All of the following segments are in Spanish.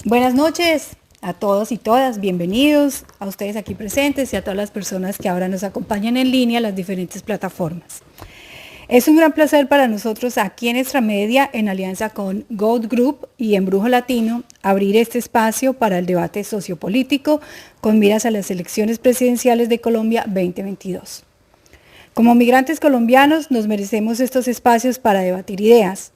Buenas noches a todos y todas, bienvenidos a ustedes aquí presentes y a todas las personas que ahora nos acompañan en línea a las diferentes plataformas. Es un gran placer para nosotros aquí en Extramedia, en alianza con Gold Group y Embrujo Latino, abrir este espacio para el debate sociopolítico con miras a las elecciones presidenciales de Colombia 2022. Como migrantes colombianos nos merecemos estos espacios para debatir ideas,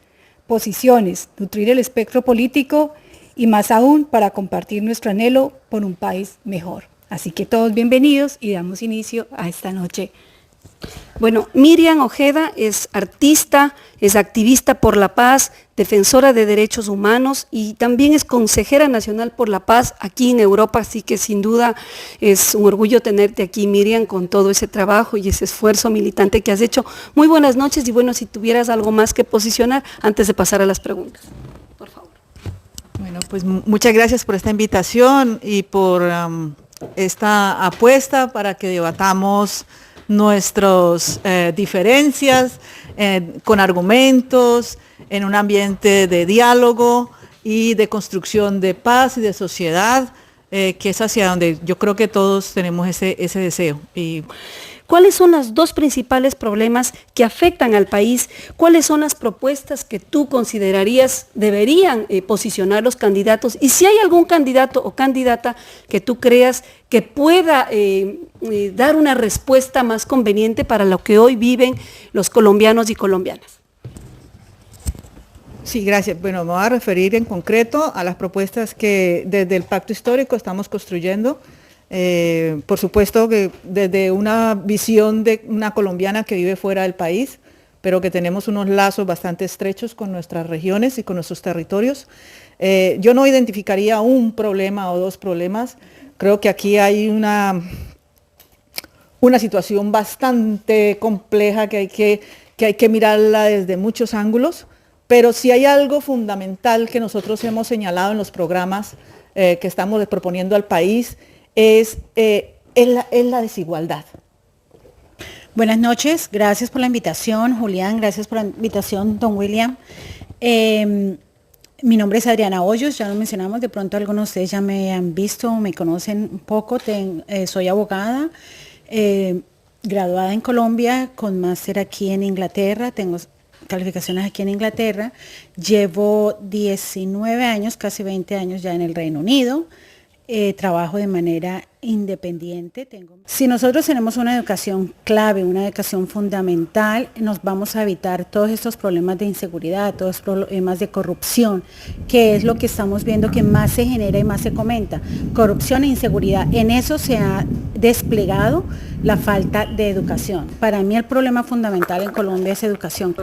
posiciones, nutrir el espectro político y más aún para compartir nuestro anhelo por un país mejor. Así que todos bienvenidos y damos inicio a esta noche. Bueno, Miriam Ojeda es artista, es activista por la paz, defensora de derechos humanos y también es consejera nacional por la paz aquí en Europa, así que sin duda es un orgullo tenerte aquí, Miriam, con todo ese trabajo y ese esfuerzo militante que has hecho. Muy buenas noches y bueno, si tuvieras algo más que posicionar antes de pasar a las preguntas, por favor. Bueno, pues muchas gracias por esta invitación y por esta apuesta para que debatamos nuestras diferencias con argumentos, en un ambiente de diálogo y de construcción de paz y de sociedad, que es hacia donde yo creo que todos tenemos ese deseo. ¿Cuáles son los dos principales problemas que afectan al país? ¿Cuáles son las propuestas que tú considerarías deberían posicionar los candidatos? Y si hay algún candidato o candidata que tú creas que pueda dar una respuesta más conveniente para lo que hoy viven los colombianos y colombianas. Sí, gracias. Bueno, me voy a referir en concreto a las propuestas que desde el Pacto Histórico estamos construyendo. Por supuesto que desde una visión de una colombiana que vive fuera del país, pero que tenemos unos lazos bastante estrechos con nuestras regiones y con nuestros territorios. Yo no identificaría un problema o dos problemas. Creo que aquí hay una situación bastante compleja que hay que mirarla desde muchos ángulos, pero si hay algo fundamental que nosotros hemos señalado en los programas que estamos proponiendo al país, es la desigualdad. Buenas noches, gracias por la invitación, Julián, gracias por la invitación, don William. Mi nombre es Adriana Hoyos, ya lo mencionamos, de pronto algunos de ustedes ya me han visto, me conocen un poco, soy abogada, graduada en Colombia, con máster aquí en Inglaterra, tengo calificaciones aquí en Inglaterra, llevo 19 años, casi 20 años ya en el Reino Unido. Trabajo de manera independiente. Si nosotros tenemos una educación clave, una educación fundamental, nos vamos a evitar todos estos problemas de inseguridad, todos estos problemas de corrupción, que es lo que estamos viendo que más se genera y más se comenta. Corrupción e inseguridad. En eso se ha desplegado la falta de educación. Para mí el problema fundamental en Colombia es educación.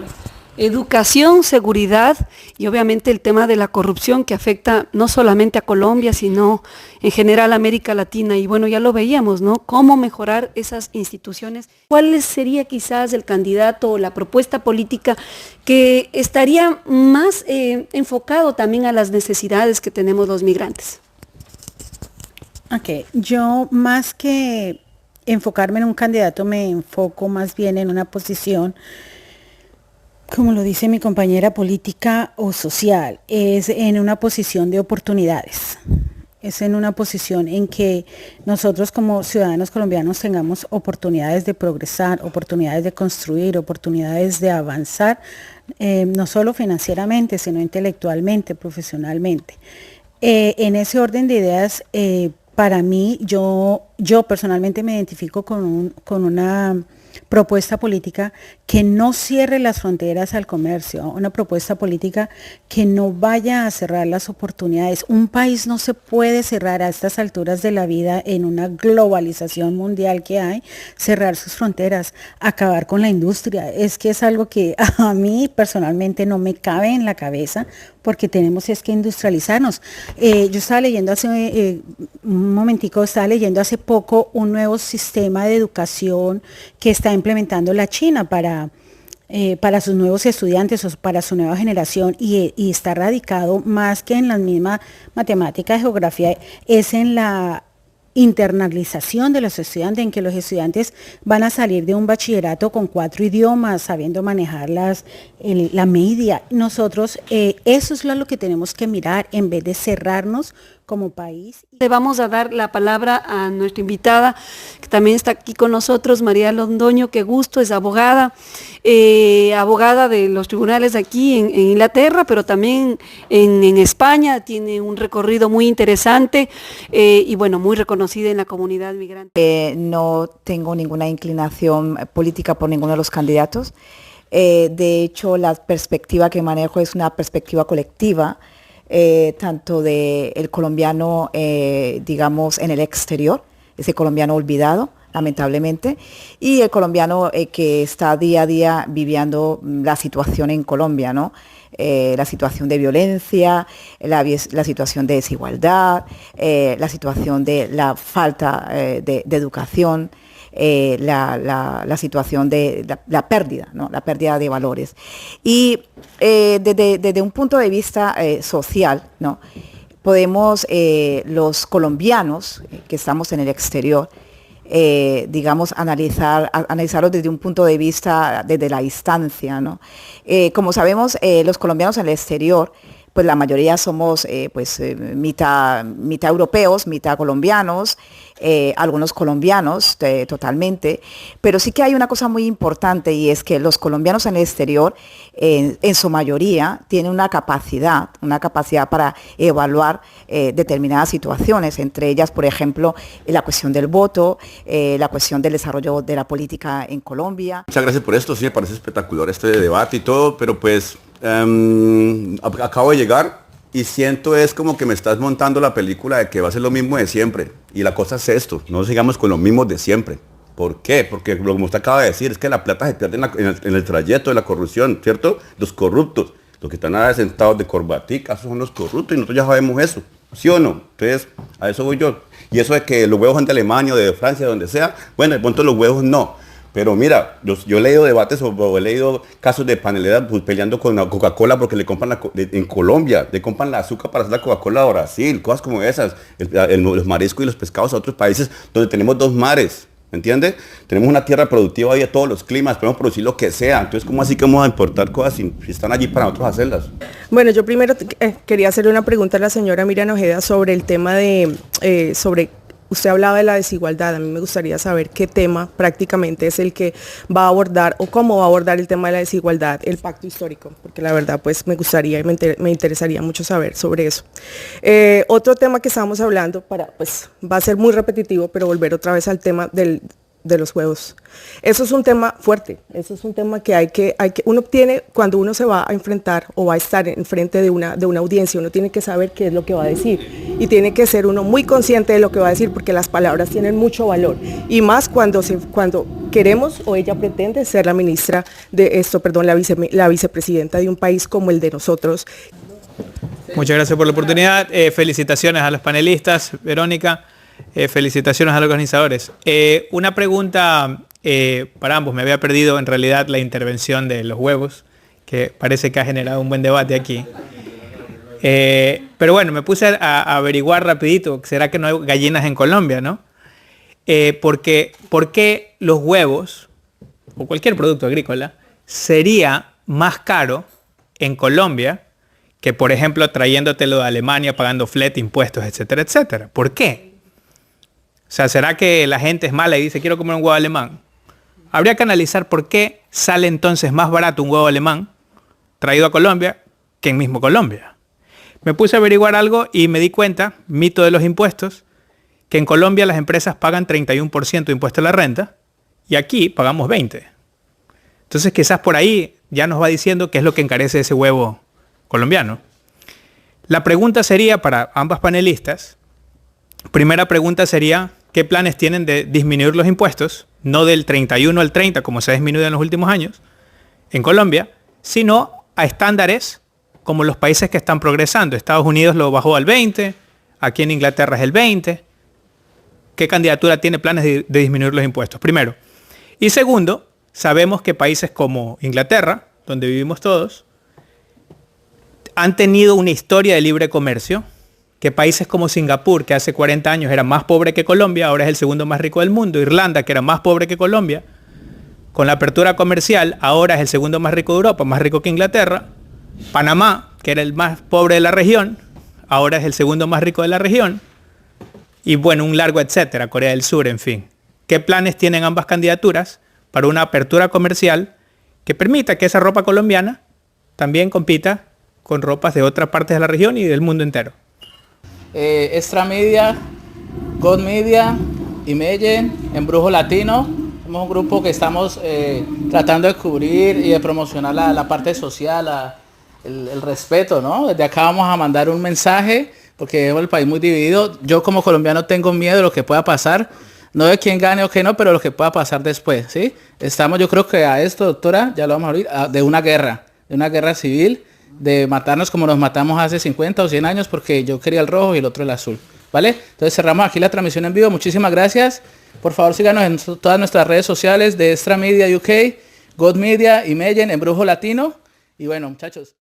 Educación, seguridad y obviamente el tema de la corrupción que afecta no solamente a Colombia, sino en general a América Latina. Y bueno, ya lo veíamos, ¿no? ¿Cómo mejorar esas instituciones? ¿Cuál sería quizás el candidato o la propuesta política que estaría más enfocado también a las necesidades que tenemos los migrantes? Ok, yo más que enfocarme en un candidato, me enfoco más bien en una posición, como lo dice mi compañera, política o social, es en una posición de oportunidades. Es en una posición en que nosotros como ciudadanos colombianos tengamos oportunidades de progresar, oportunidades de construir, oportunidades de avanzar, no solo financieramente, sino intelectualmente, profesionalmente. En ese orden de ideas, para mí, yo personalmente me identifico con una propuesta política que no cierre las fronteras al comercio, una propuesta política que no vaya a cerrar las oportunidades. Un país no se puede cerrar a estas alturas de la vida en una globalización mundial que hay, cerrar sus fronteras, acabar con la industria. Es que es algo que a mí personalmente no me cabe en la cabeza, porque tenemos es que industrializarnos. Yo estaba leyendo hace poco un nuevo sistema de educación que está implementando la China para sus nuevos estudiantes o para su nueva generación y está radicado más que en la misma matemática de geografía, es en la internalización de los estudiantes, en que los estudiantes van a salir de un bachillerato con 4 idiomas, sabiendo manejar la media. Nosotros, eso es lo que tenemos que mirar en vez de cerrarnos como país. Le vamos a dar la palabra a nuestra invitada, que también está aquí con nosotros, María Londoño, qué gusto, es abogada, abogada de los tribunales aquí en Inglaterra, pero también en España, tiene un recorrido muy interesante y bueno, muy reconocida en la comunidad migrante. No tengo ninguna inclinación política por ninguno de los candidatos. De hecho, la perspectiva que manejo es una perspectiva colectiva, tanto del colombiano, digamos, en el exterior, ese colombiano olvidado, lamentablemente, y el colombiano que está día a día viviendo la situación en Colombia, ¿no? La situación de violencia, la situación de desigualdad, la situación de la falta de educación, la situación de la pérdida, ¿no? La pérdida de valores. Y desde un punto de vista social, ¿no? Podemos, los colombianos que estamos en el exterior, digamos, analizarlo desde un punto de vista, desde la distancia, ¿no? Como sabemos, los colombianos en el exterior, pues la mayoría somos mitad europeos, mitad colombianos, algunos colombianos totalmente, pero sí que hay una cosa muy importante y es que los colombianos en el exterior, en su mayoría, tienen una capacidad para evaluar determinadas situaciones, entre ellas, por ejemplo, la cuestión del voto, la cuestión del desarrollo de la política en Colombia. Muchas gracias por esto, sí, me parece espectacular este debate y todo, pero pues acabo de llegar y siento es como que me estás montando la película de que va a ser lo mismo de siempre. Y la cosa es esto, no sigamos con lo mismo de siempre. ¿Por qué? Porque como usted acaba de decir, es que la plata se pierde en el trayecto de la corrupción, ¿cierto? Los corruptos, los que están ahí sentados de corbatica, esos son los corruptos y nosotros ya sabemos eso, ¿sí o no? Entonces, a eso voy yo. Y eso de que los huevos son de Alemania o de Francia, donde sea, bueno, de pronto los huevos no. Pero mira, yo he leído debates o he leído casos de paneleras pues, peleando con la Coca-Cola porque le compran en Colombia, le compran la azúcar para hacer la Coca-Cola a Brasil, cosas como esas, los mariscos y los pescados a otros países donde tenemos 2 mares, ¿me entiendes? Tenemos una tierra productiva ahí de todos los climas, podemos producir lo que sea, entonces ¿cómo así que vamos a importar cosas si están allí para nosotros hacerlas? Bueno, yo primero quería hacerle una pregunta a la señora Miriam Ojeda sobre el tema sobre usted hablaba de la desigualdad, a mí me gustaría saber qué tema prácticamente es el que va a abordar o cómo va a abordar el tema de la desigualdad, el pacto histórico, porque la verdad pues me gustaría y me interesaría mucho saber sobre eso. Otro tema que estábamos hablando, pues va a ser muy repetitivo, pero volver otra vez al tema de los huevos. Eso es un tema fuerte, eso es un tema que uno tiene, cuando uno se va a enfrentar o va a estar en frente de una audiencia, uno tiene que saber qué es lo que va a decir y tiene que ser uno muy consciente de lo que va a decir porque las palabras tienen mucho valor y más cuando queremos o ella pretende ser la ministra de esto, perdón, la vicepresidenta de un país como el de nosotros. Muchas gracias por la oportunidad, felicitaciones a los panelistas, Verónica. Felicitaciones a los organizadores. Una pregunta para ambos. Me había perdido en realidad la intervención de los huevos, que parece que ha generado un buen debate aquí. Pero bueno, me puse a averiguar rapidito. ¿Será que no hay gallinas en Colombia, no? ¿Por qué los huevos, o cualquier producto agrícola, sería más caro en Colombia que, por ejemplo, trayéndotelo de Alemania, pagando flete, impuestos, etcétera, etcétera? ¿Por qué? O sea, ¿será que la gente es mala y dice quiero comer un huevo alemán? Habría que analizar por qué sale entonces más barato un huevo alemán traído a Colombia que en mismo Colombia. Me puse a averiguar algo y me di cuenta, mito de los impuestos, que en Colombia las empresas pagan 31% de impuesto a la renta y aquí pagamos 20%. Entonces quizás por ahí ya nos va diciendo qué es lo que encarece ese huevo colombiano. La pregunta sería para ambas panelistas. Primera pregunta sería, ¿qué planes tienen de disminuir los impuestos? No del 31 al 30, como se ha disminuido en los últimos años en Colombia, sino a estándares como los países que están progresando. Estados Unidos lo bajó al 20, aquí en Inglaterra es el 20. ¿Qué candidatura tiene planes de disminuir los impuestos? Primero. Y segundo, sabemos que países como Inglaterra, donde vivimos todos, han tenido una historia de libre comercio que países como Singapur, que hace 40 años era más pobre que Colombia, ahora es el segundo más rico del mundo, Irlanda, que era más pobre que Colombia, con la apertura comercial, ahora es el segundo más rico de Europa, más rico que Inglaterra, Panamá, que era el más pobre de la región, ahora es el segundo más rico de la región, y bueno, un largo etcétera, Corea del Sur, en fin. ¿Qué planes tienen ambas candidaturas para una apertura comercial que permita que esa ropa colombiana también compita con ropas de otras partes de la región y del mundo entero? Extra Media, God Media, Imeyen, Embrujo Latino. Somos un grupo que estamos tratando de cubrir y de promocionar la parte social, el respeto, ¿no? Desde acá vamos a mandar un mensaje, porque vemos el país muy dividido. Yo como colombiano tengo miedo de lo que pueda pasar, no de quién gane o qué no, pero lo que pueda pasar después, ¿sí? Estamos, yo creo que a esto, doctora, ya lo vamos a abrir, de una guerra civil, de matarnos como nos matamos hace 50 o 100 años, porque yo quería el rojo y el otro el azul, ¿vale? Entonces cerramos aquí la transmisión en vivo. Muchísimas gracias. Por favor, síganos en todas nuestras redes sociales de Extra Media UK, God Media, Imeyen, Embrujo Latino. Y bueno, muchachos.